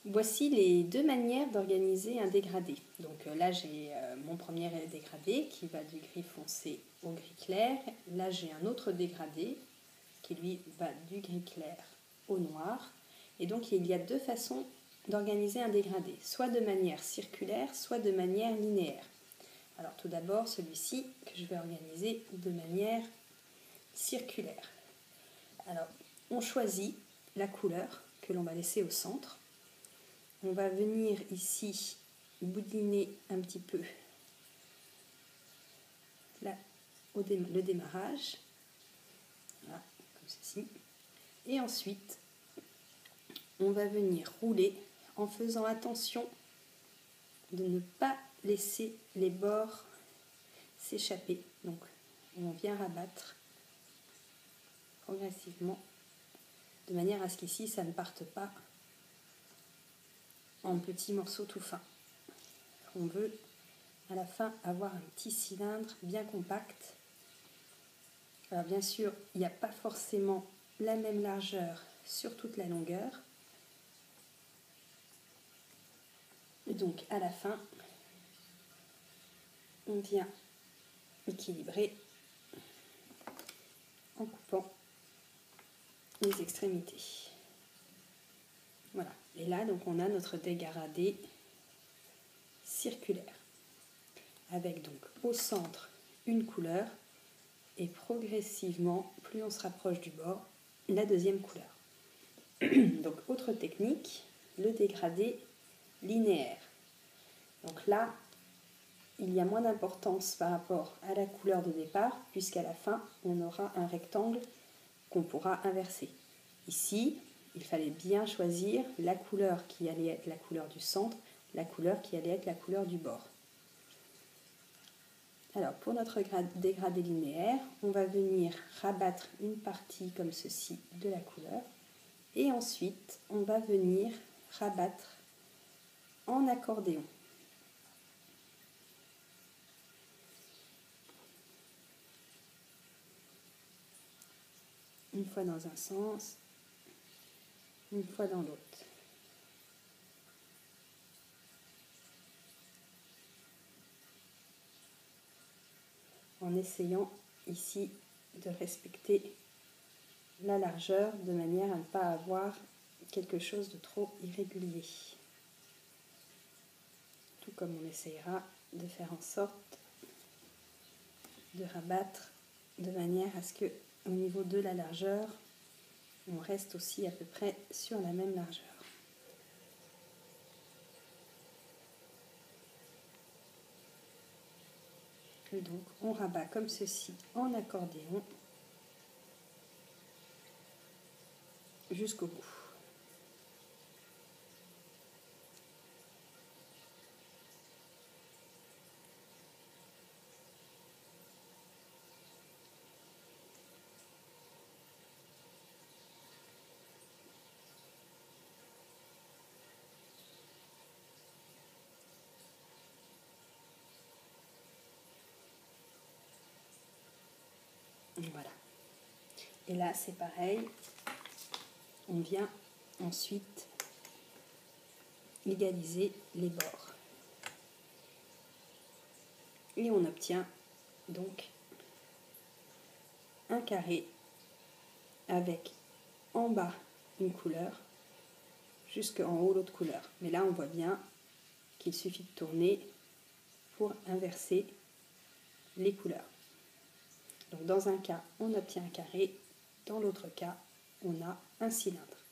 Voici les deux manières d'organiser un dégradé. Donc là j'ai mon premier dégradé qui va du gris foncé au gris clair. Là j'ai un autre dégradé qui lui va du gris clair au noir. Et donc il y a deux façons d'organiser un dégradé, soit de manière circulaire, soit de manière linéaire. Alors tout d'abord celui-ci que je vais organiser de manière circulaire. Alors on choisit la couleur que l'on va laisser au centre. On va venir ici boudiner un petit peu là, le démarrage, voilà, comme ceci. Et ensuite, on va venir rouler en faisant attention de ne pas laisser les bords s'échapper. Donc, on vient rabattre progressivement de manière à ce qu'ici, ça ne parte pas en petits morceaux tout fins. On veut à la fin avoir un petit cylindre bien compact. Alors bien sûr, il n'y a pas forcément la même largeur sur toute la longueur. Et donc à la fin, on vient équilibrer en coupant les extrémités. Voilà. Et là, donc, on a notre dégradé circulaire. Avec donc au centre une couleur et progressivement, plus on se rapproche du bord, la deuxième couleur. Donc autre technique, le dégradé linéaire. Donc là, il y a moins d'importance par rapport à la couleur de départ, puisqu'à la fin, on aura un rectangle qu'on pourra inverser. Ici, il fallait bien choisir la couleur qui allait être la couleur du centre, la couleur qui allait être la couleur du bord. Alors, pour notre dégradé linéaire, on va venir rabattre une partie comme ceci de la couleur et ensuite, on va venir rabattre en accordéon. Une fois dans un sens, une fois dans l'autre. En essayant ici de respecter la largeur de manière à ne pas avoir quelque chose de trop irrégulier. Tout comme on essayera de faire en sorte de rabattre de manière à ce que au niveau de la largeur, on reste aussi à peu près sur la même largeur. Et donc on rabat comme ceci en accordéon jusqu'au bout. Voilà. Et là, c'est pareil. On vient ensuite égaliser les bords. Et on obtient donc un carré avec en bas une couleur jusqu'en haut l'autre couleur. Mais là, on voit bien qu'il suffit de tourner pour inverser les couleurs. Donc dans un cas, on obtient un carré, dans l'autre cas, on a un cylindre.